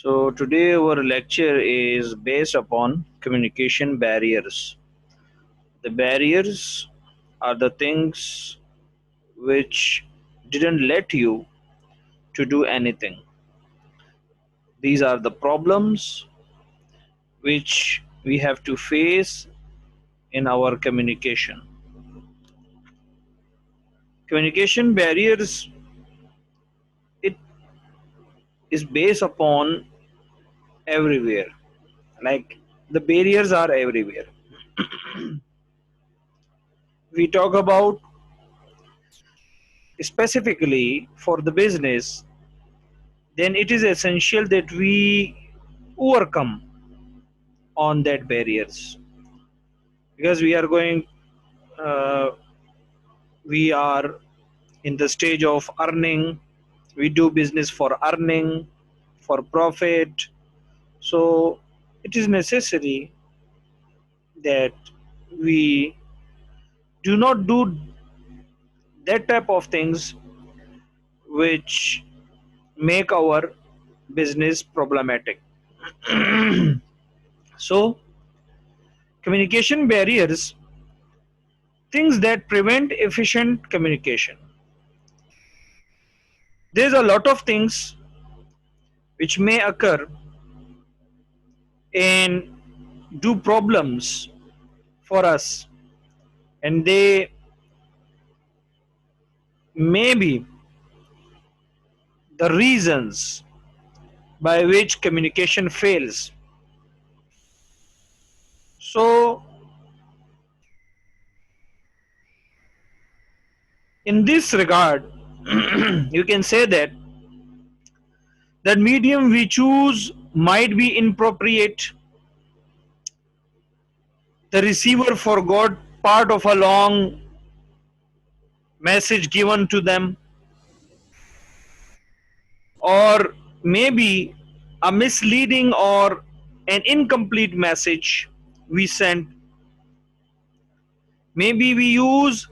So today our lecture is based upon communication barriers. The barriers are the things which didn't let you to do anything. These are the problems which we have to face in our communication. Communication barriers, it is based upon everywhere. Like the barriers are everywhere. We talk about specifically for the business, then it is essential that we overcome on that barriers, because uh, we are in the stage of earning. We do business for earning, for profit. So it is necessary that we do not do that type of things which make our business problematic. So communication barriers, things that prevent efficient communication. There's a lot of things which may occur and do problems for us, and they may be the reasons by which communication fails. So in this regard, you can say that medium we choose might be inappropriate. The receiver forgot part of a long message given to them, or maybe a misleading or an incomplete message we sent. Maybe we use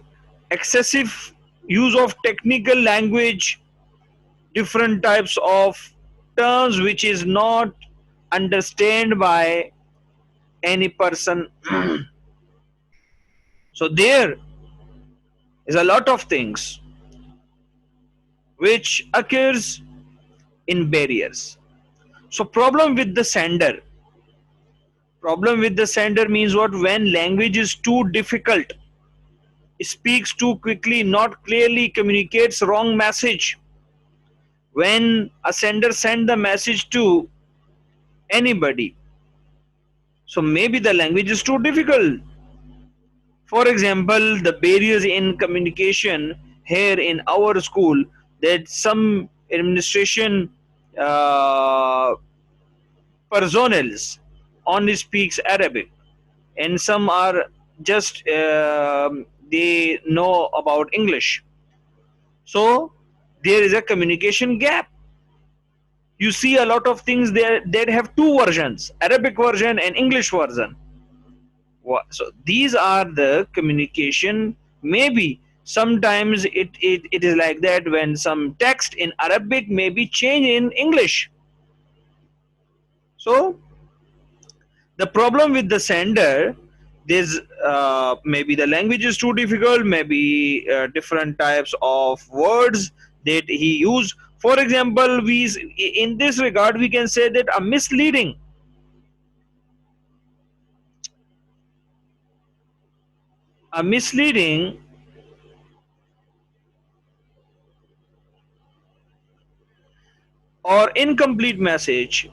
excessive use of technical language, different types of terms which is not understand by any person. So there is a lot of things which occurs in barriers. So problem with the sender means what? When language is too difficult, speaks too quickly, not clearly, communicates wrong message. When a sender send the message to anybody, so maybe the language is too difficult. For example, the barriers in communication here in our school, that some administration uh, personnels only speaks Arabic, and some are just they know about English. So there is a communication gap. You see a lot of things there that have two versions, Arabic version and English version. So these are the communication. Maybe sometimes it is like that, when some text in Arabic may be changed in English. So the problem with the sender, there's maybe the language is too difficult, maybe different types of words that he used. For example, we in this regard we can say that a misleading or incomplete message,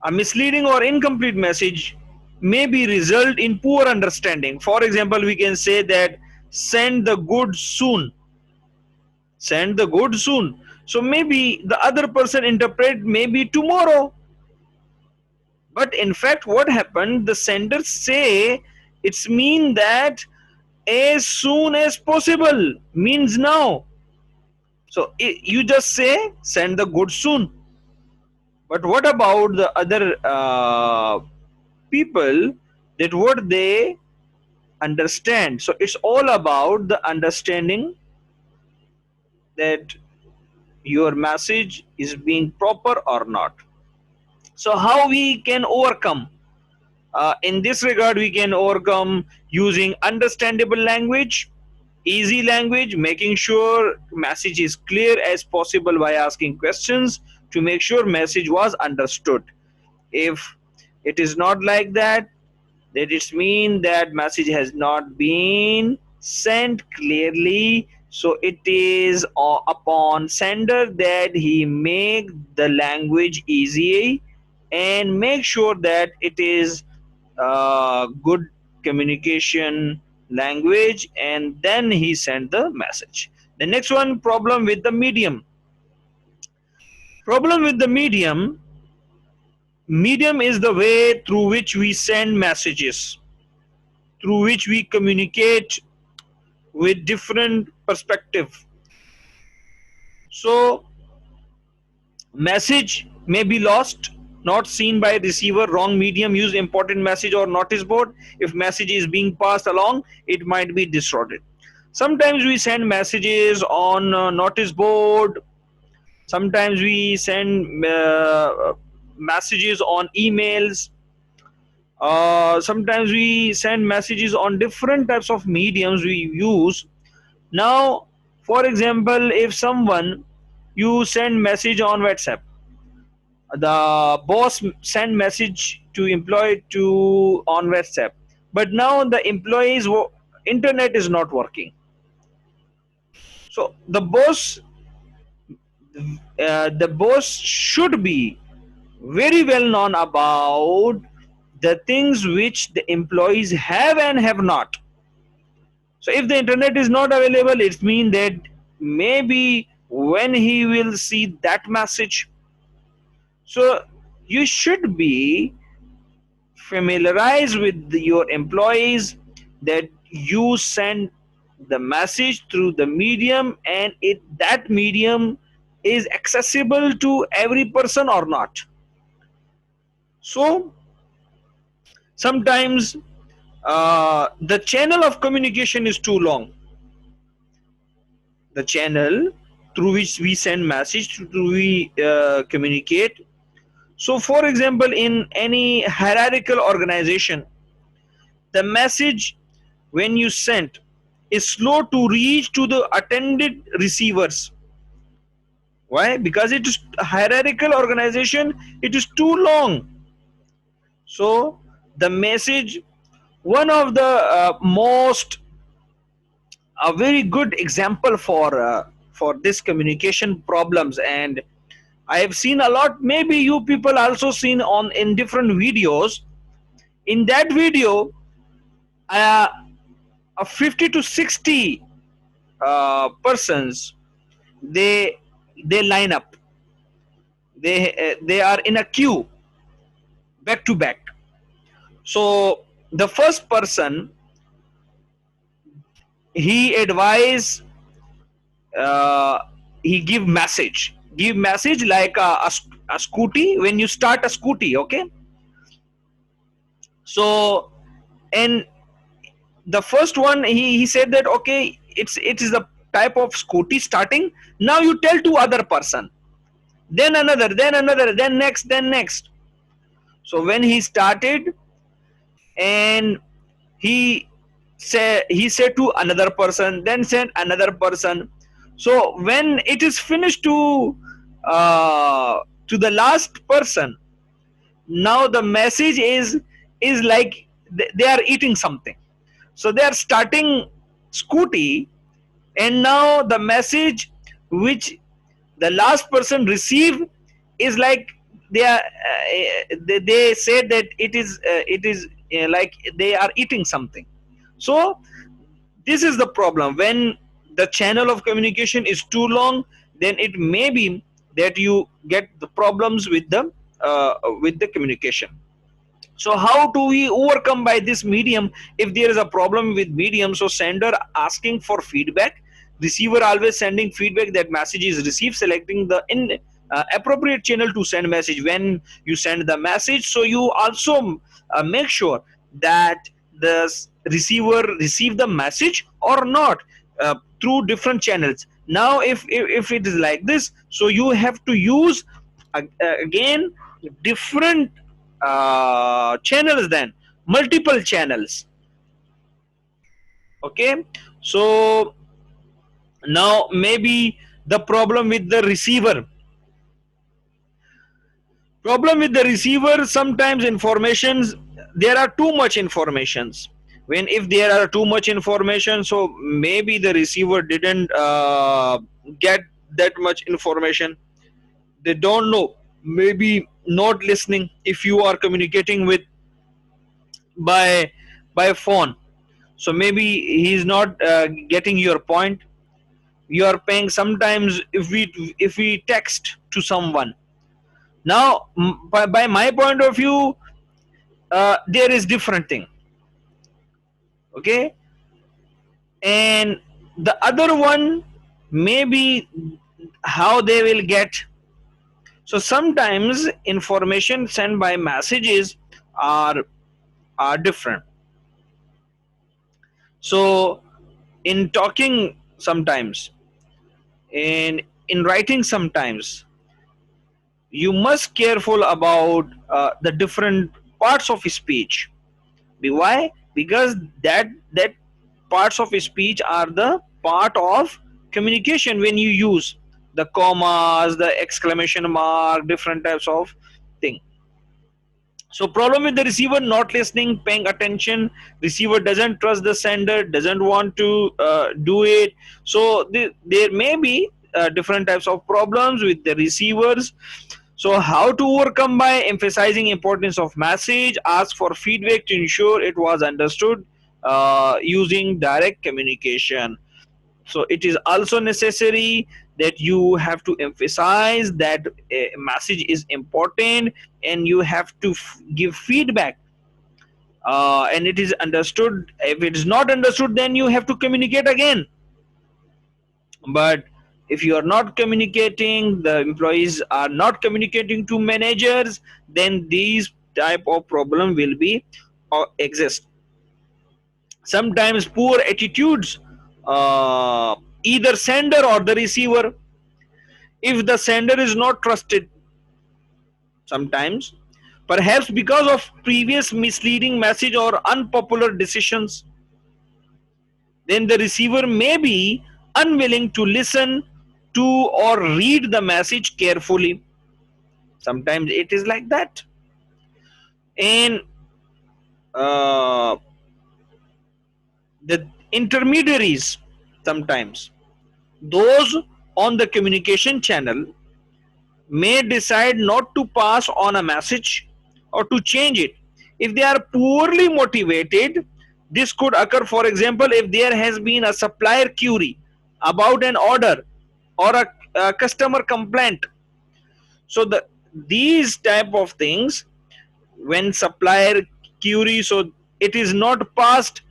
a misleading or incomplete message may be result in poor understanding. For example, we can say that send the goods soon. Send the goods soon. So maybe the other person interpret maybe tomorrow. But in fact, what happened? The sender say it's mean that as soon as possible means now. So you just say send the goods soon. But what about the other people, that what they understand? So it's all about the understanding, that your message is being proper or not. So how we can overcome? In this regard, we can overcome using understandable language, easy language, making sure message is clear as possible by asking questions to make sure message was understood. If it is not like that, that it means that message has not been sent clearly. So it is upon sender that he make the language easy and make sure that it is good communication language, and then he sent the message. The next one, problem with the medium. Problem with the medium. Medium is the way through which we send messages, through which we communicate with different perspective. So message may be lost, not seen by receiver. Wrong medium, use important message or notice board. If message is being passed along, it might be distorted. Sometimes we send messages on notice board. Sometimes we send messages on emails. Sometimes we send messages on different types of mediums we use. Now, for example, if someone, you send message on WhatsApp, the boss send message to employee to on WhatsApp, but now the employee's internet is not working. So the boss should be very well known about the things which the employees have and have not. So if the internet is not available, it means that maybe when he will see that message. So you should be familiarized with your employees that you send the message through the medium, and that medium is accessible to every person or not. So sometimes the channel of communication is too long. The channel through which we send message, through we communicate. So for example, in any hierarchical organization, the message when you send is slow to reach to the attended receivers. Why? Because it is a hierarchical organization, it is too long. So the message, one of the most a very good example for this communication problems, and I have seen a lot, maybe you people also seen on in different videos. In that video, uh, 50 to 60 persons, they line up, they are in a queue back to back. So the first person, he advise, uh, he give message like a scooty, when you start a scooty, okay. So, and the first one, he said that okay, it is a type of scooty starting. Now you tell to other person, then another, then next. So when he started, and he said to another person, then said another person. So when it is finished to the last person, now the message is like they are eating something. So they are starting scooty, and now the message which the last person receive is like they are they said that it is like they are eating something. So this is the problem. When the channel of communication is too long, then it may be that you get the problems with the communication. So how do we overcome by this medium if there is a problem with medium? So sender asking for feedback, receiver always sending feedback that message is received, selecting the appropriate channel to send message. When you send the message, so you also make sure that the receiver receive the message or not, through different channels. Now if it is like this, so you have to use again different channels, then multiple channels. Okay, so now maybe the problem with the receiver, sometimes informations, there are too much informations. When if there are too much information, so maybe the receiver didn't get that much information, they don't know, maybe not listening. If you are communicating with by phone, so maybe he's not getting your point. You are paying sometimes. If we text to someone, now by my point of view, there is different thing. Okay, and the other one maybe how they will get. So sometimes information sent by messages are different. So in talking sometimes, in writing sometimes, you must careful about the different parts of speech. Why? Because that parts of speech are the part of communication. When you use the commas, the exclamation mark, different types of thing. So problem with the receiver not listening, paying attention. Receiver doesn't trust the sender, doesn't want to do it. So there may be different types of problems with the receivers. So how to overcome? By emphasizing importance of message, ask for feedback to ensure it was understood, using direct communication. So it is also necessary that you have to emphasize that a message is important, and you have to give feedback, and it is understood. If it is not understood, then you have to communicate again. But if you are not communicating, the employees are not communicating to managers, then these type of problem will be exist. Sometimes poor attitudes, either sender or the receiver. If the sender is not trusted, sometimes perhaps because of previous misleading message or unpopular decisions, then the receiver may be unwilling to listen to or read the message carefully. Sometimes it is like that. And uh, the intermediaries, sometimes those on the communication channel, may decide not to pass on a message or to change it if they are poorly motivated. This could occur, for example, if there has been a supplier query about an order or a customer complaint. So these type of things, when supplier query, so it is not passed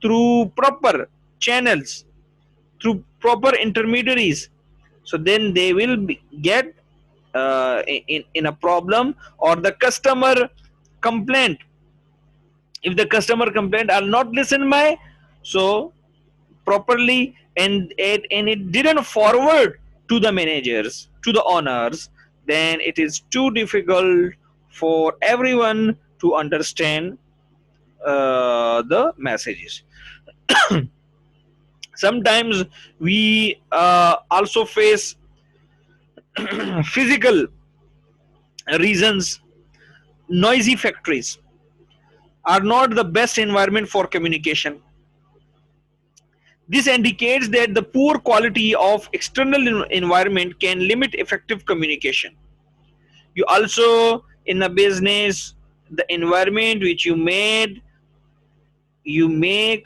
through proper channels, through proper intermediaries, so then they will get in a problem. Or the customer complaint, if the customer complaint are not listened by so properly, and it didn't forward to the managers, to the owners, then it is too difficult for everyone to understand the messages. Sometimes we also face physical reasons. Noisy factories are not the best environment for communication. This indicates that the poor quality of external environment can limit effective communication. You also, in a business, the environment which you make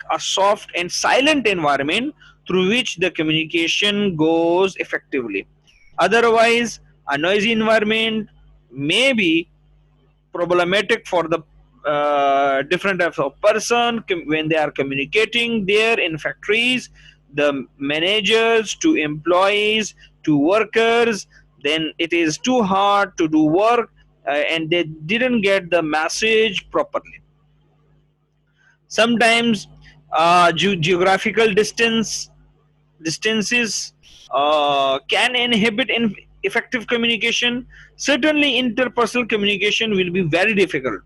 a soft and silent environment through which the communication goes effectively. Otherwise, a noisy environment may be problematic for the different types of person when they are communicating there in factories, the managers to employees to workers. Then it is too hard to do work, and they didn't get the message properly. Sometimes geographical distances, can inhibit effective communication. Certainly, interpersonal communication will be very difficult.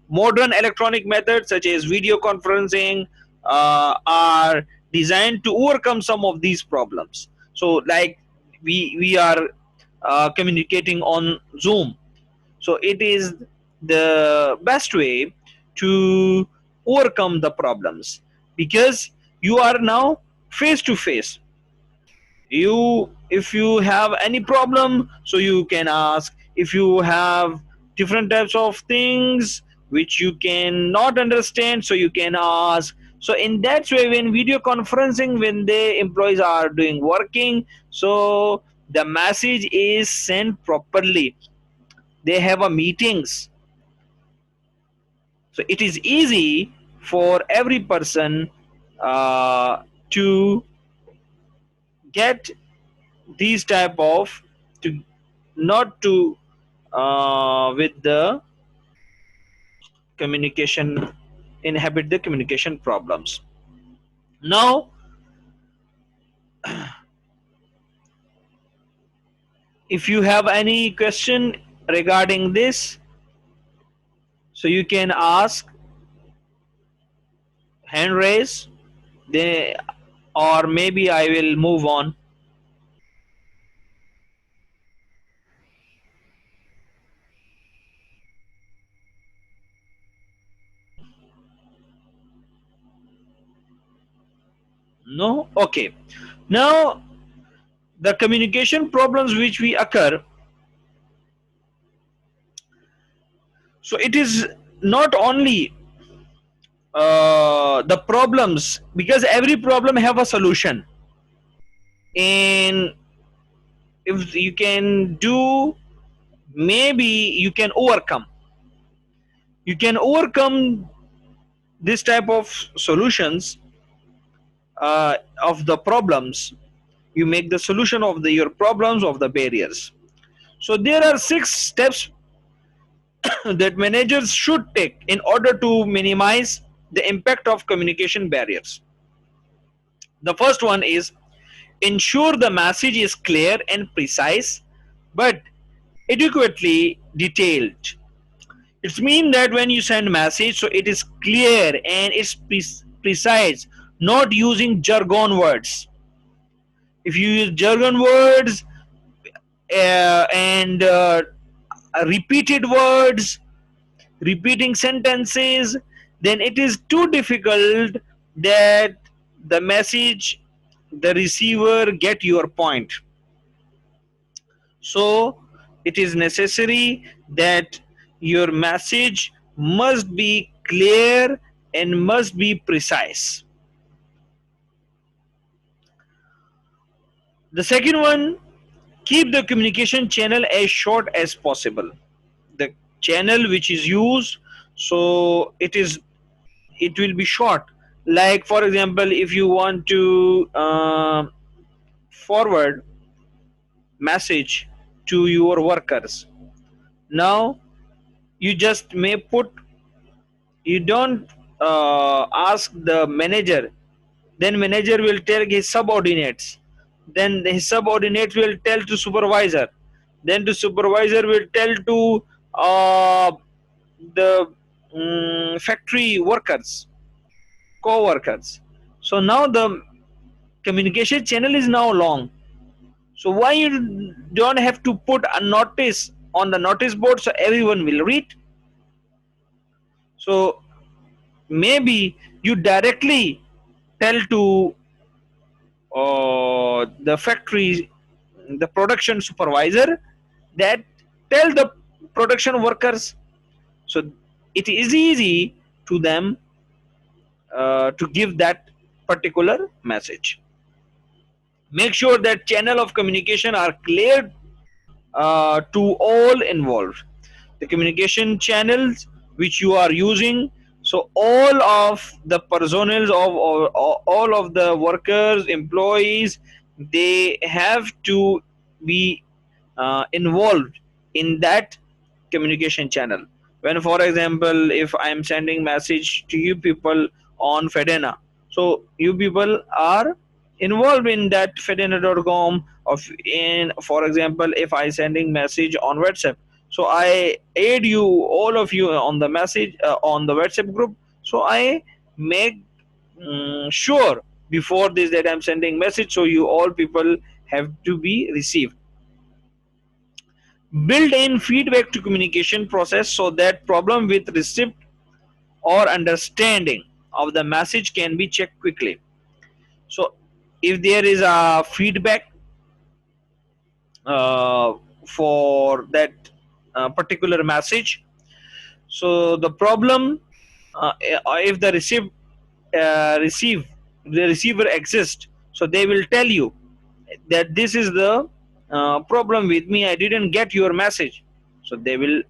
Modern electronic methods such as video conferencing are designed to overcome some of these problems. So, like we are communicating on Zoom, so it is the best way to overcome the problems because you are now face to face. You, if you have any problem, so you can ask. If you have different types of things which you cannot understand, so you can ask. So in that way, when video conferencing, when the employees are doing working, so the message is sent properly. They have a meetings, so it is easy for every person to get these type of, to not to with the communication, inhabit the communication problems. Now if you have any question regarding this, so you can ask, hand raise, they, or maybe I will move on. No, okay. Now the communication problems which we occur, so it is not only the problems, because every problem have a solution, and if you can do, maybe you can overcome this type of solutions of the problems. You make the solution of your problems, of the barriers. So there are 6 steps that managers should take in order to minimize the impact of communication barriers. The first one is ensure the message is clear and precise but adequately detailed. It means that when you send message, so it is clear and it's precise, not using jargon words. If you use jargon words and repeated words, repeating sentences, then it is too difficult that the message, the receiver get your point. So it is necessary that your message must be clear and must be precise. The second one, keep the communication channel as short as possible. The channel which is used, so it will be short. Like for example, if you want to forward message to your workers, now you just may put, you don't ask the manager, then manager will tell his subordinates, then his subordinates will tell to supervisor, then the supervisor will tell to the factory workers, co-workers. So now the communication channel is now long. So why you don't have to put a notice on the notice board so everyone will read? So maybe you directly tell to the factory, the production supervisor, that tell the production workers. So it is easy to them to give that particular message. Make sure that channel of communication are clear to all involved. The communication channels which you are using, so all of the personnel of all of the workers, employees, they have to be involved in that communication channel. When for example, if I am sending message to you people on Fedena, so you people are involved in that fedina.com of in, for example, if I sending message on WhatsApp, so I add you, all of you, on the message, on the WhatsApp group. So I make sure before this that I'm sending message, so you all people have to be received. Build in feedback to communication process so that problem with receipt or understanding of the message can be checked quickly. So if there is a feedback uh, for that particular message, so the problem, if the receive the receiver exists, so they will tell you that this is the problem with me, I didn't get your message. So they will,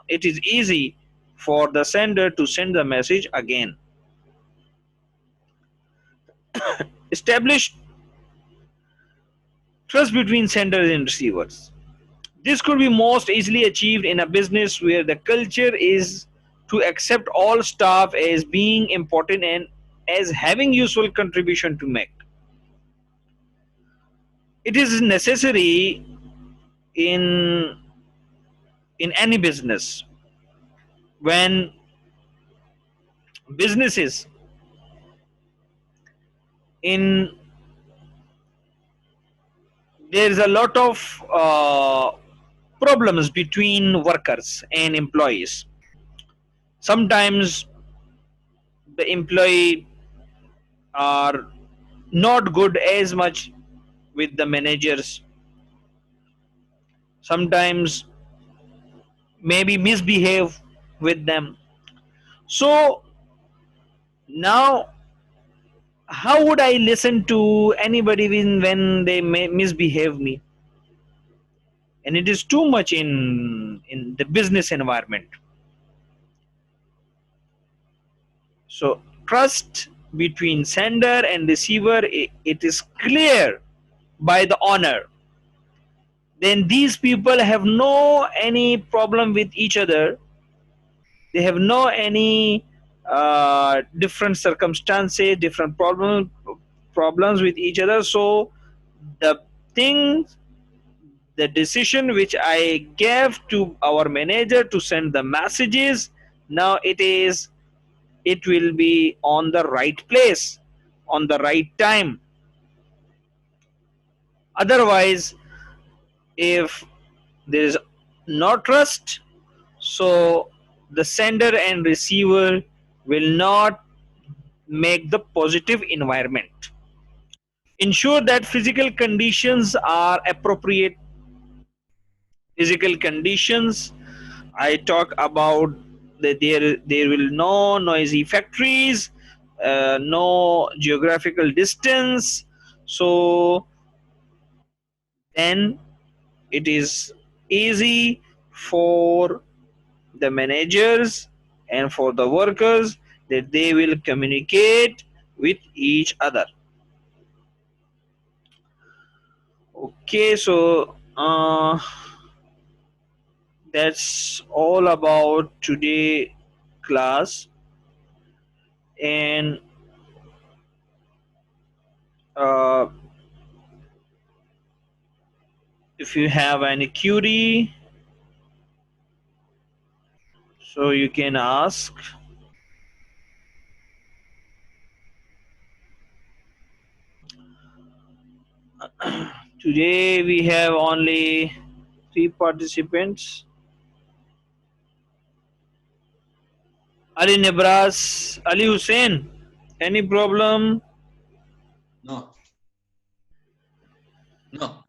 it is easy for the sender to send the message again. Establish trust between senders and receivers. This could be most easily achieved in a business where the culture is to accept all staff as being important and as having useful contribution to make. It is necessary in any business when businesses in there is a lot of problems between workers and employees. Sometimes the employee are not good as much with the managers, sometimes maybe misbehave with them. So now, how would I listen to anybody when they may misbehave me? And it is too much in the business environment. So trust between sender and receiver, it is clear by the honor. Then these people have no any problem with each other. They have no any different circumstances, different problems with each other. So the thing, the decision which I gave to our manager to send the messages, now it will be on the right place, on the right time. Otherwise, if there is no trust, so the sender and receiver will not make the positive environment. Ensure that physical conditions are appropriate. Physical conditions, I talk about that there will no noisy factories, no geographical distance. So then it is easy for the managers and for the workers that they will communicate with each other. Okay, so that's all about today class. And uh, if you have any query, so you can ask. Today we have only 3 participants. Ali Nebras, Ali Hussein, any problem? No, no.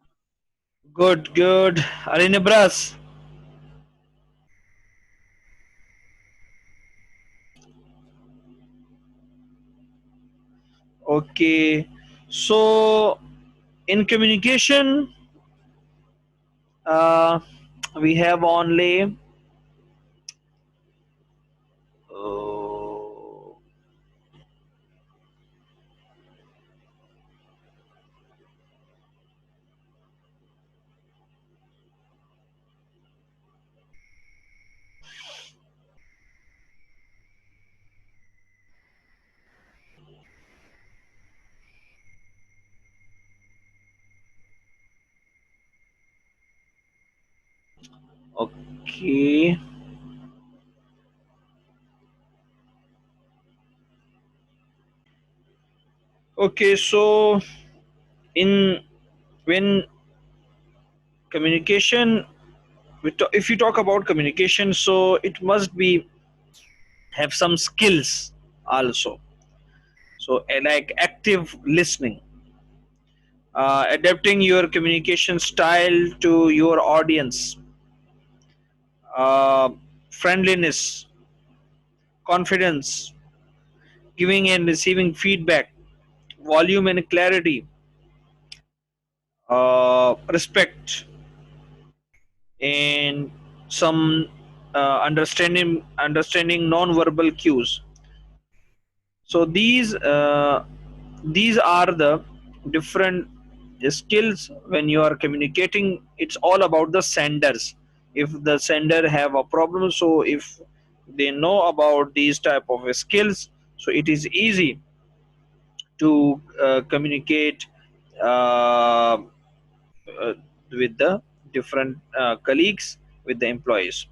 Good, good. Ali Nebras. Okay. So in communication, uh, we have only uh, Okay. Okay, so in when communication, if you talk about communication, so it must be have some skills also. So like active listening, adapting your communication style to your audience, uh, friendliness, confidence, giving and receiving feedback, volume and clarity, respect, and some understanding non-verbal cues. So these are the different skills when you are communicating. It's all about the senders. If the sender have a problem, so if they know about these type of skills, so it is easy to communicate uh, with the different colleagues, with the employees.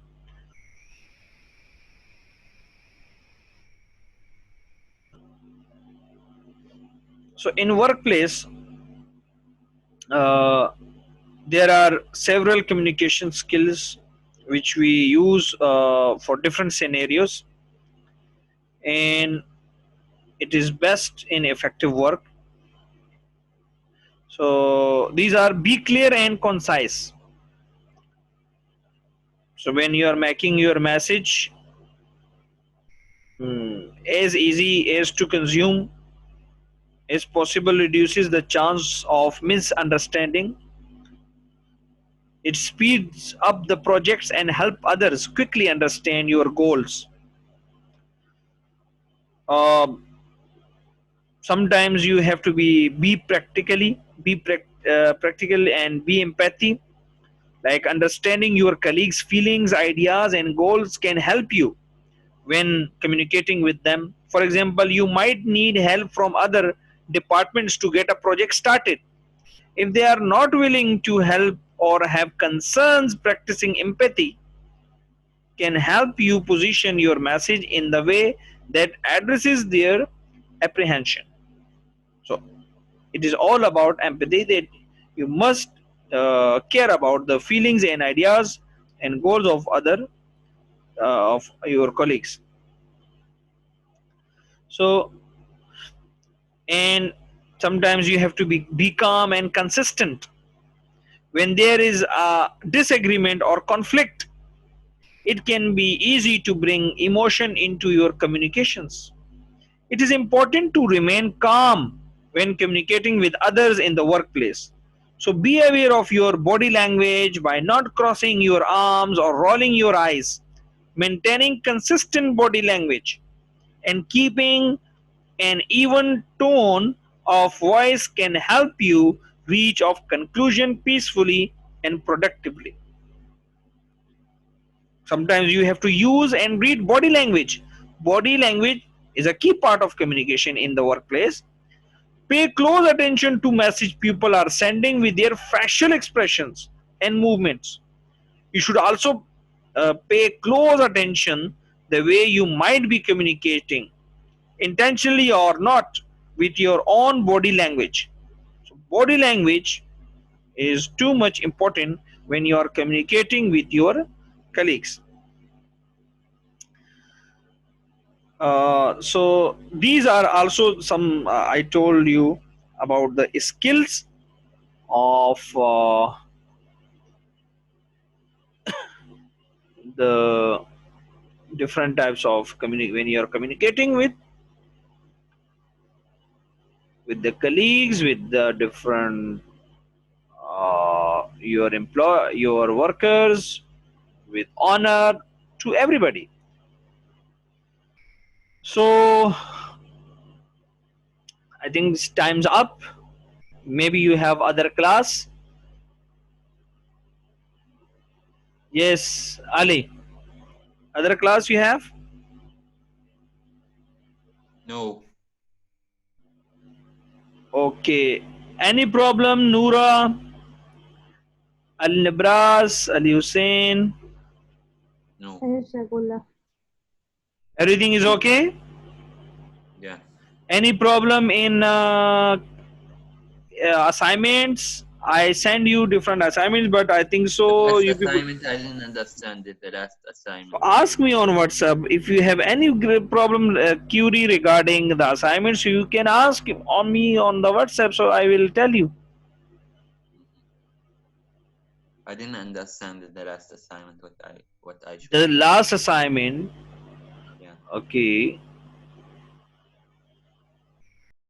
So in workplace, uh, there are several communication skills which we use for different scenarios, and it is best in effective work. So these are: be clear and concise. So when you are making your message as easy as to consume as possible, reduces the chance of misunderstanding. It speeds up the projects and help others quickly understand your goals. Um Sometimes you have to be practical and be empathy. Like understanding your colleagues feelings, ideas and goals can help you when communicating with them. For example, you might need help from other departments to get a project started. If they are not willing to help or have concerns, practicing empathy can help you position your message in the way that addresses their apprehension. So it is all about empathy, that you must care about the feelings and ideas and goals of other of your colleagues. So, and sometimes you have to be calm and consistent when there is a disagreement or conflict. It can be easy to bring emotion into your communications. It is important to remain calm when communicating with others in the workplace. So be aware of your body language by not crossing your arms or rolling your eyes. Maintaining consistent body language and keeping an even tone of voice can help you reach a conclusion peacefully and productively. Sometimes you have to use and read body language. Body language is a key part of communication in the workplace. Pay close attention to message people are sending with their facial expressions and movements. You should also pay close attention the way you might be communicating, intentionally or not, with your own body language. So body language is too much important when you are communicating with your colleagues. So these are also some I told you about the skills of the different types of when you are communicating with the colleagues, with the different your workers, with honor to everybody. So I think this time's up. Maybe you have other class. Yes, Ali. Other class you have? No. Okay. Any problem, Noora, Al Nibras, Ali Hussein? Yes, Shakullah. Everything is okay? Yeah. Any problem in assignments? I send you different assignments, but I think The so last you people assignment, I didn't understand it. The last assignment. ask me on WhatsApp if you have any problem, query regarding the assignments. You can ask on me on the WhatsApp, so I will tell you. I didn't understand the last assignment. What I should The do. last assignment, Yeah. okay.